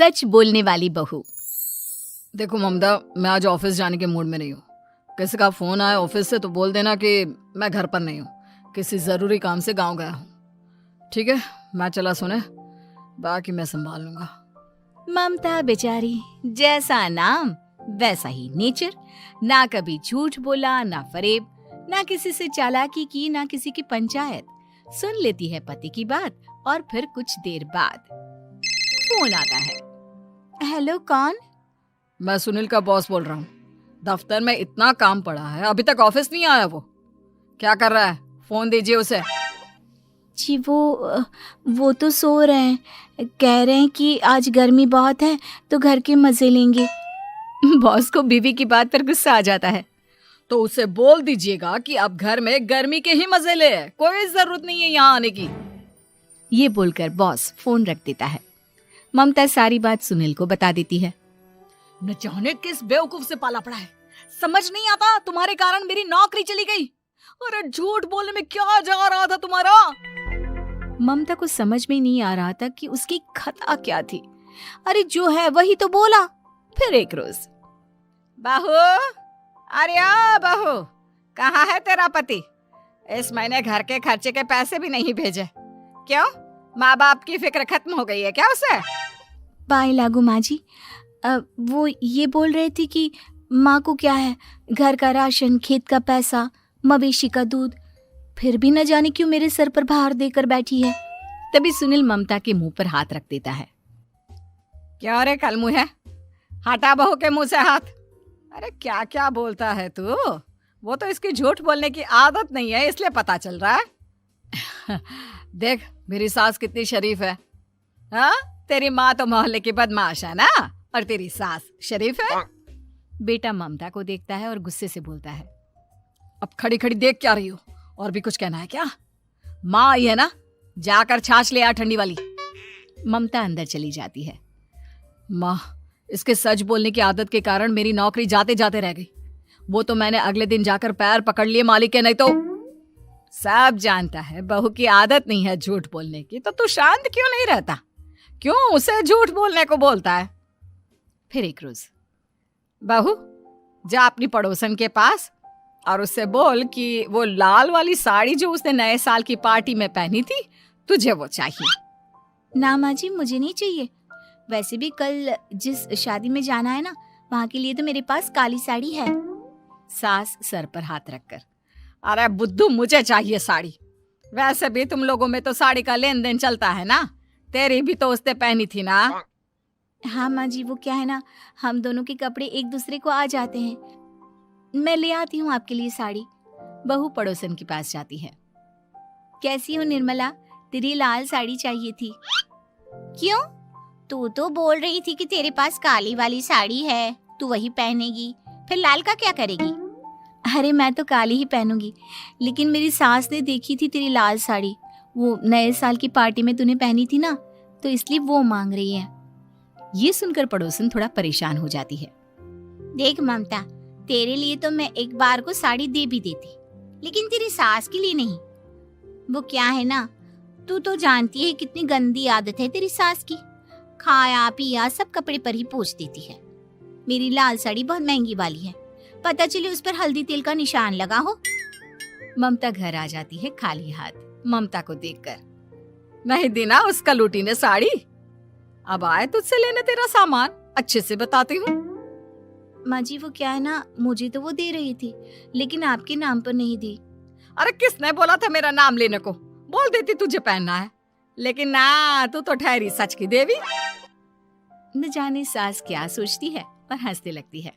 सच बोलने वाली बहू। देखो ममता, मैं आज ऑफिस जाने के मूड में नहीं हूँ। किसी का फोन आया ऑफिस से तो बोल देना कि मैं घर पर नहीं हूँ, किसी जरूरी काम से गांव गया हूँ। ठीक है, मैं चला सोने, बाकी मैं संभाल लूंगा। ममता बेचारी, जैसा नाम वैसा ही नेचर। ना कभी झूठ बोला, ना फरेब, ना किसी से चालाकी की, ना किसी की पंचायत। सुन लेती है पति की बात और फिर कुछ देर बाद फोन आता है। हेलो, कौन? मैं सुनील का बॉस बोल रहा हूँ। दफ्तर में इतना काम पड़ा है, अभी तक ऑफिस नहीं आया। वो क्या कर रहा है? फोन दीजिए उसे। जी वो तो सो रहे हैं, कह रहे हैं कि आज गर्मी बहुत है तो घर के मजे लेंगे। बॉस को बीवी की बात पर गुस्सा आ जाता है। तो उसे बोल दीजिएगा कि अब घर में गर्मी के ही मजे ले, कोई जरूरत नहीं है यहाँ आने की। ये बोलकर बॉस फोन रख देता है। ममता सारी बात सुनील को बता देती है। न जाने किस बेवकूफ से पाला पड़ा है, समझ नहीं आता। तुम्हारे कारण मेरी नौकरी चली गई। अरे झूठ बोलने में क्या जा रहा था तुम्हारा? ममता को समझ में नहीं आ रहा था कि उसकी खता क्या थी। अरे जो है वही तो बोला। फिर एक रोज, बहू, अरे आ बहू, कहाँ है तेरा पति? इस महीने घर के खर्चे के पैसे भी नहीं भेजे। क्यों, माँ बाप की फिक्र खत्म हो गई है क्या उसे? बाय लागू माँ जी, वो ये बोल रहे थे कि माँ को क्या है, घर का राशन, खेत का पैसा, मवेशी का दूध, फिर भी न जाने क्यों मेरे सर पर भार देकर बैठी है। तभी सुनील ममता के मुंह पर हाथ रख देता है। क्या रे कलमुँह है, हटा बहू के मुंह से हाथ। अरे क्या क्या बोलता है तू? वो तो इसकी झूठ बोलने की आदत नहीं है, इसलिए पता चल रहा है। देख मेरी सास कितनी शरीफ है। हाँ, तेरी माँ तो मोहल्ले की बदमाश है ना, और तेरी सास शरीफ है। बेटा ममता को देखता है और गुस्से से बोलता है। अब खड़ी खड़ी देख क्या रही हो? और भी कुछ कहना है क्या? माँ आई है ना, जाकर छाछ ले आ ठंडी वाली। ममता अंदर चली जाती है। माँ, इसके सच बोलने की आदत के कारण मेरी नौकरी जाते जाते रह गई। वो तो मैंने अगले दिन जाकर पैर पकड़ लिए मालिक के। नहीं तो सब जानता है बहू की आदत नहीं है झूठ बोलने की, तो तू शांत क्यों नहीं रहता? क्यों उसे झूठ बोलने को बोलता है? फिर एक रोज, बहू जा अपनी पड़ोसन के पास और उससे बोल कि वो लाल वाली साड़ी जो उसने नए साल की पार्टी में पहनी थी, तुझे वो चाहिए। ना माँ जी, मुझे नहीं चाहिए। वैसे भी कल जिस शादी में जाना है ना, वहाँ के लिए तो मेरे पास काली साड़ी है। सास सर पर हाथ रखकर, अरे बुद्धू, मुझे चाहिए साड़ी। वैसे भी तुम लोगों में तो साड़ी का लेन देन चलता है ना, तेरी भी तो उसने पहनी थी ना। हाँ माँ जी, वो क्या है ना, हम दोनों के कपड़े एक दूसरे को आ जाते हैं। मैं ले आती हूँ आपके लिए साड़ी। बहू पड़ोसन के पास जाती है। कैसी हो निर्मला, तेरी लाल साड़ी चाहिए थी। क्यों? तू तो बोल रही थी कि तेरे पास काली वाली साड़ी है, तू वही पहनेगी, फिर लाल का क्या करेगी? अरे मैं तो काली ही पहनूंगी, लेकिन मेरी सास ने देखी थी तेरी लाल साड़ी, वो नए साल की पार्टी में तूने पहनी थी ना, तो इसलिए वो मांग रही है। ये सुनकर पड़ोसन थोड़ा परेशान हो जाती है। देख ममता, तेरे लिए तो मैं एक बार को साड़ी दे भी देती, लेकिन तेरी सास के लिए नहीं। वो क्या है ना, तू तो जानती है कितनी गंदी आदत है तेरी सास की। खाया पिया सब कपड़े पर ही पोंछ देती है। मेरी लाल साड़ी बहुत महंगी वाली है, पता चले उस पर हल्दी तेल का निशान लगा हो। ममता घर आ जाती है खाली हाथ। ममता को देखकर, नहीं दी ना उसका लूटी ने साड़ी, अब आए तुझसे लेने तेरा सामान, अच्छे से बताती हूँ। माँ जी, वो क्या है ना, मुझे तो वो दे रही थी, लेकिन आपके नाम पर नहीं दी। अरे किसने बोला था मेरा नाम लेने को? बोल देती तुझे पहनना है, लेकिन ना, तू तो ठहरी सच की देवी। न जाने सास क्या सोचती है और हंसने लगती है।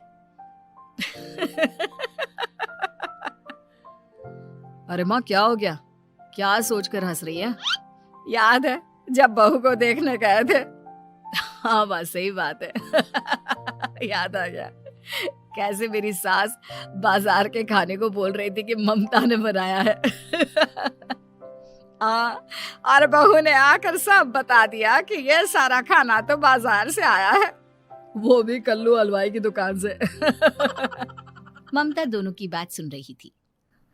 अरे माँ, क्या हो गया? क्या सोचकर हंस रही है? याद है जब बहू को देखने गए थे? हाँ बस सही बात है। याद आ गया कैसे मेरी सास बाजार के खाने को बोल रही थी कि ममता ने बनाया है। और बहू ने आकर सब बता दिया कि ये सारा खाना तो बाजार से आया है, वो भी कल्लू हलवाई की दुकान से। ममता दोनों की बात सुन रही थी।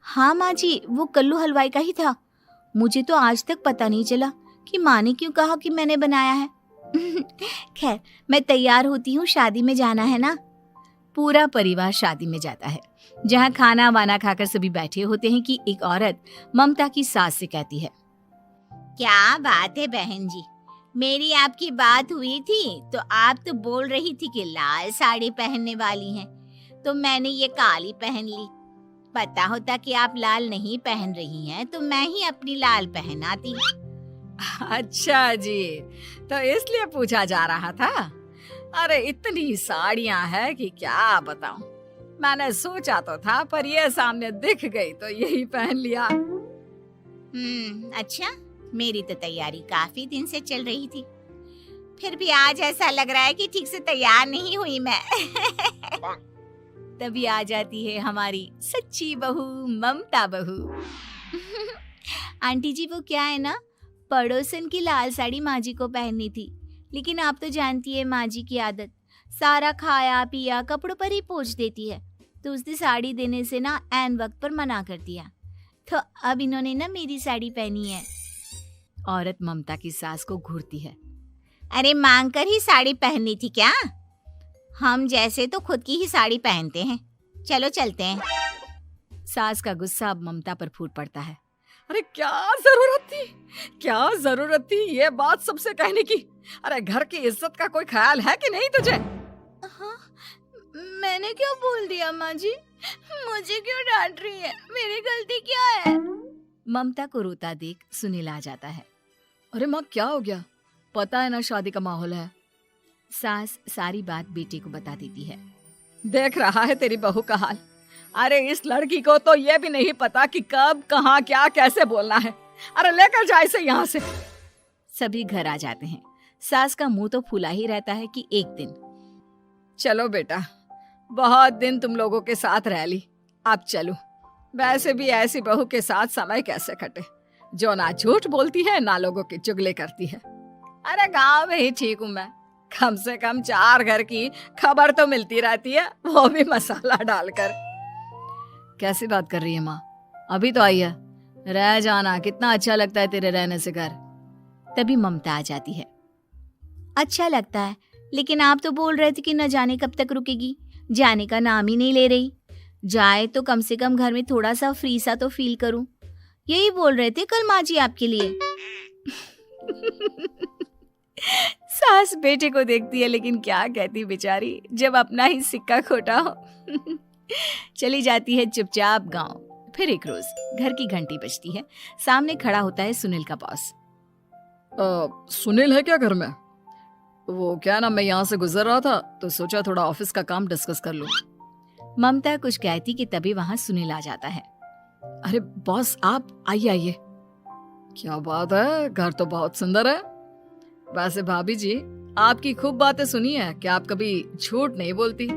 हाँ माँ जी, वो कल्लू हलवाई का ही था। मुझे तो आज तक पता नहीं चला कि माँ ने क्यों कहा कि मैंने बनाया है। खैर, मैं तैयार होती हूँ, शादी में जाना है ना। पूरा परिवार शादी में जाता है, जहाँ खाना वाना खाकर सभी बैठे होते हैं कि एक औरत ममता की सास से कहती है, क्या बात है बहन जी, मेरी आपकी बात हुई थी तो आप तो बोल रही थी कि लाल साड़ी पहनने वाली हैं, तो मैंने ये काली पहन ली। पता होता कि आप लाल नहीं पहन रही हैं तो मैं ही अपनी लाल पहनाती। अच्छा जी, तो इसलिए पूछा जा रहा था। अरे इतनी साड़ियां हैं कि क्या बताऊं। मैंने सोचा तो था, पर ये सामने दिख गई तो यही पहन लिया। अच्छा, मेरी तो तैयारी काफी दिन से चल रही थी, फिर भी आज ऐसा लग रहा है कि ठीक से तैयार नहीं हुई मैं। तभी आ जाती है हमारी सच्ची बहू, ममता बहू। आंटी जी, वो क्या है ना, पड़ोसन की लाल साड़ी माँ जी को पहननी थी, लेकिन आप तो जानती है माँ जी की आदत, सारा खाया पिया कपड़ों पर ही पोंछ देती है, तो उसने साड़ी देने से ना ऐन वक्त पर मना कर दिया, तो अब इन्होंने ना मेरी साड़ी पहनी है। औरत ममता की सास को घूरती है, अरे मांग कर ही साड़ी पहननी थी क्या? हम जैसे तो खुद की ही साड़ी पहनते हैं, चलो चलते हैं। सास का गुस्सा अब ममता पर फूट पड़ता है। अरे क्या जरूरत थी ये बात सबसे कहने की? अरे घर की इज्जत का कोई ख्याल है कि नहीं तुझे? हाँ, मैंने क्या बोल दिया माँ जी? मुझे क्यों डांट रही है? मेरी गलती क्या है? ममता को रोता देख सुनील आ जाता है। अरे माँ, क्या हो गया? पता है ना शादी का माहौल है। सास सारी बात बेटे को बता देती है। देख रहा है तेरी बहू का हाल। अरे इस लड़की को तो ये भी नहीं पता कि कब कहाँ क्या कैसे बोलना है। अरे लेकर जा इसे यहाँ से। सभी घर आ जाते हैं। सास का मुंह तो फूला ही रहता है कि एक दिन। चलो बेटा, बहुत दिन तुम लोगों के साथ रह ली, अब चलो। वैसे भी ऐसी बहू के साथ समय कैसे कटे, जो ना झूठ बोलती है ना लोगों की चुगली करती है। अरे गांव में ही ठीक हूँ मैं, कम से कम 4 घर की खबर तो मिलती रहती है, वो भी मसाला डालकर। कैसी बात कर रही है माँ? अभी तो आई है, रह जाना, कितना अच्छा लगता है तेरे रहने से घर। तभी ममता आ जाती है। अच्छा लगता है, लेकिन आप तो बोल रहे थे कि न जाने कब तक रुकेगी, जाने का नाम ही नहीं ले रही। जाए तो कम से कम घर में थोड़ा सा फ्री सा तो फील करूं, यही बोल रहे थे कल माँ जी आपके लिए। सास बेटे को देखती है, लेकिन क्या कहती बेचारी, जब अपना ही सिक्का खोटा हो। चली जाती है चुपचाप गांव। फिर एक रोज घर की घंटी बजती है। सामने खड़ा होता है सुनील का बॉस। सुनील है क्या घर में? वो क्या ना, मैं यहाँ से गुजर रहा था तो सोचा थोड़ा ऑफिस का काम डिस्कस कर लूं। ममता कुछ कहती कि तभी वहां सुनील आ जाता है। अरे बॉस, आप आइए आइए। क्या बात है, घर तो बहुत सुंदर है। वैसे भाभी जी, आपकी खूब बातें सुनी है कि आप कभी झूठ नहीं बोलती।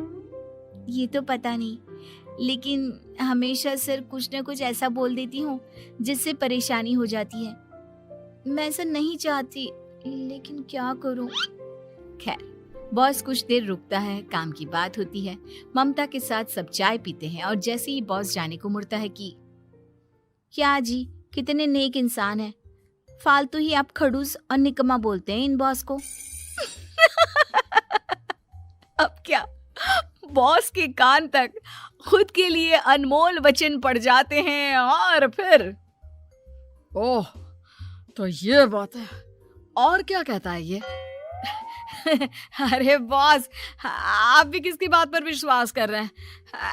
ये तो पता नहीं, लेकिन हमेशा सर कुछ न कुछ ऐसा बोल देती हूँ जिससे परेशानी हो जाती है। मैं ऐसा नहीं चाहती, लेकिन क्या करूँ। खैर, बॉस कुछ देर रुकता है, काम की बात होती है। ममता के साथ सब चाय पीते हैं और जैसे ही बॉस जाने को मुड़ता है कि क्या जी, कितने नेक इंसान हैं, फालतू ही आप खड़ूस और निकम्मा बोलते हैं इन बॉस को। अब क्या, बॉस के कान तक खुद के लिए अनमोल वचन पड़ जाते हैं और फिर ओह, तो ये बात है। और क्या कहता है ये? अरे बॉस, आप भी किसकी बात पर विश्वास कर रहे हैं?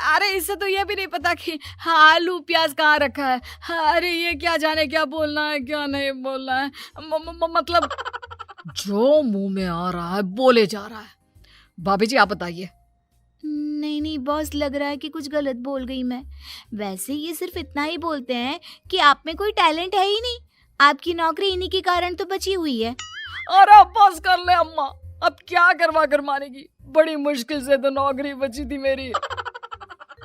अरे इससे तो ये भी नहीं पता कि आलू प्याज कहाँ रखा है। अरे ये क्या जाने क्या बोलना है क्या नहीं बोलना है। मतलब जो मुंह में आ रहा है बोले जा रहा है। भाभी जी, आप बताइए। नहीं नहीं बॉस, लग रहा है कि कुछ गलत बोल गई मैं। वैसे ये सिर्फ इतना ही बोलते हैं कि आप में कोई टैलेंट है ही नहीं, आपकी नौकरी इन्हीं के कारण तो बची हुई है। अरे बस कर ले अम्मा, अब क्या करवा कर मानेगी, बड़ी मुश्किल से तो नौकरी बची थी मेरी।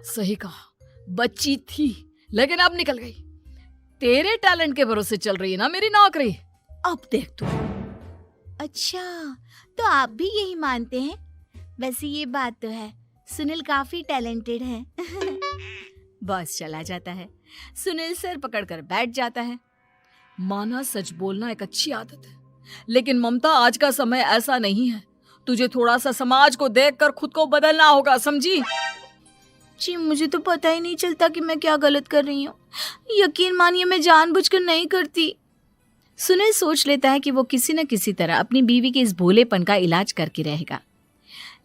सही कहा, बची थी, लेकिन अब निकल गई। तेरे टैलेंट के भरोसे चल रही है ना मेरी नौकरी, अब देख तू। अच्छा, तो आप भी यही मानते हैं? वैसे ये बात तो है, सुनील काफी टैलेंटेड है। बॉस चला जाता है। सुनील सर पकड़कर बैठ जाता है। माना सच बोलना एक अच्छी आदत है, लेकिन ममता, आज का समय ऐसा नहीं है। तुझे थोड़ा सा समाज को देखकर खुद को बदलना होगा, समझी? जी मुझे तो पता ही नहीं चलता कि मैं क्या गलत कर रही हूँ। यकीन मानिए मैं जानबूझकर नहीं करती। सुनील सोच लेता है कि वो किसी न किसी तरह अपनी बीवी के इस भोलेपन का इलाज करके रहेगा,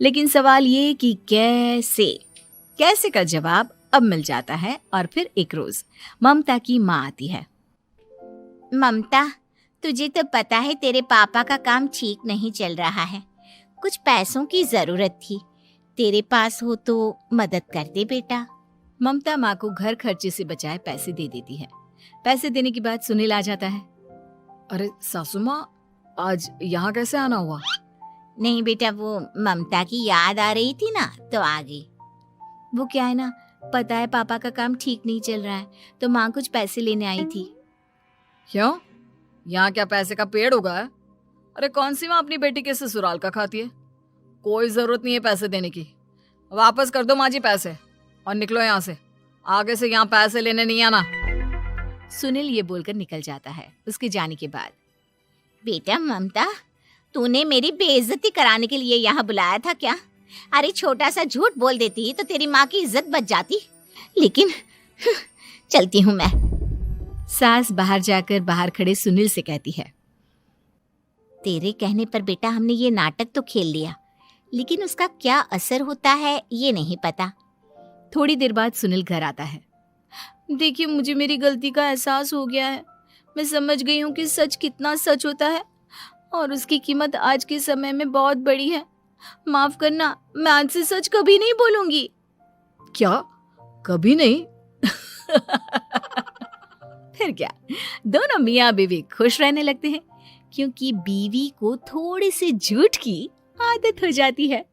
लेकिन सवाल ये कि कैसे का जवाब अब मिल जाता है। और फिर एक रोज ममता की माँ आती है। ममता, तुझे तो पता है तेरे पापा का काम ठीक नहीं चल रहा है, कुछ पैसों की जरूरत थी, तेरे पास हो तो मदद कर दे बेटा। ममता माँ को घर खर्चे से बचाए पैसे दे देती है। पैसे देने के बाद सुनील आ जाता है। अरे सासू माँ, आज यहाँ कैसे आना हुआ? नहीं बेटा, वो ममता की याद आ रही थी ना तो आ गई। वो क्या है ना, पता है पापा का काम ठीक नहीं चल रहा है तो माँ कुछ पैसे लेने आई थी। क्यों? यहाँ क्या पैसे का पेड़ उगा है? अरे कौन सी माँ अपनी बेटी के ससुराल का खाती है? कोई जरूरत नहीं है पैसे देने की। वापस कर दो माँ जी पैसे और निकलो यहाँ से। आगे से यहाँ पैसे लेने नहीं आना। सुनील ये बोलकर निकल जाता है। उसके जाने के बाद, बेटा ममता, तूने मेरी बेइज्जती कराने के लिए यहाँ बुलाया था क्या? अरे छोटा सा झूठ बोल देती तो तेरी माँ की इज्जत बच जाती, लेकिन चलती हूँ मैं। सास बाहर जाकर बाहर खड़े सुनील से कहती है, तेरे कहने पर बेटा हमने ये नाटक तो खेल लिया, लेकिन उसका क्या असर होता है ये नहीं पता। थोड़ी देर बाद सुनील घर आता है। देखिए, मुझे मेरी गलती का एहसास हो गया है। मैं समझ गई हूँ कि सच कितना सच होता है और उसकी कीमत आज के समय में बहुत बड़ी है। माफ करना, मैं आज से सच कभी नहीं बोलूंगी। क्या? कभी नहीं? फिर क्या, दोनों मियाँ बीवी खुश रहने लगते हैं, क्योंकि बीवी को थोड़े से झूठ की आदत हो जाती है।